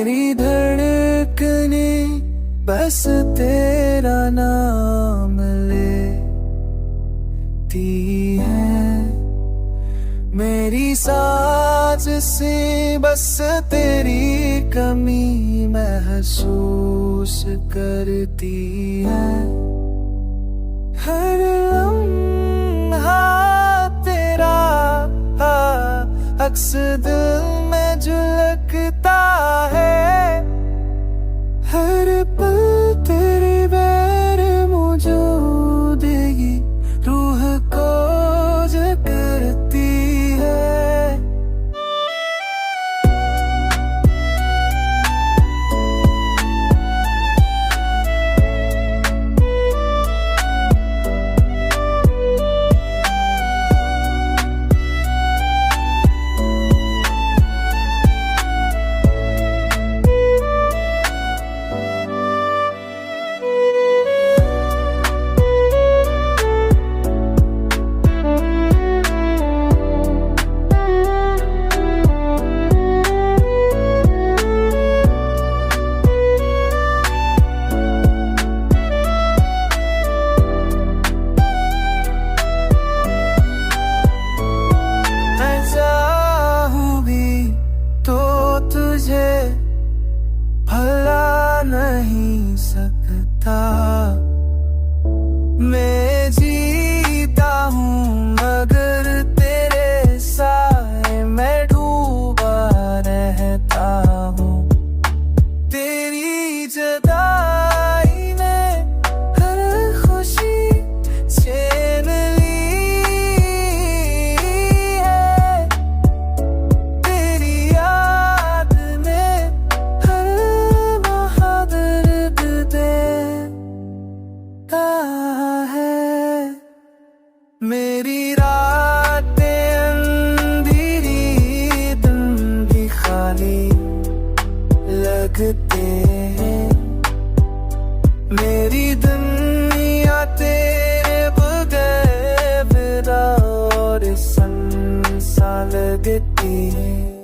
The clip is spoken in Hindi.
मेरी धड़कने बस तेरा नाम लेती है, मेरी सांस से बस तेरी कमी महसूस करती है। हर लम्हा तेरा अक्स दिल में झलकता है, हर पल तेरी बैर मौजूदगी रूह को जकड़ती है। तुझे भला नहीं सकता, मैं जीता हूँ मगर तेरे साए में डूबा रहता हूँ। तेरी जुदाई ने हर खुशी छीन ली है, तेरी याद ने हर महादर्द देता है। मेरी रातें अंधेरी दिन भी खाली लगते हैं, मेरी दुनिया तेरे बगैर विदा और सुनसान लगती है।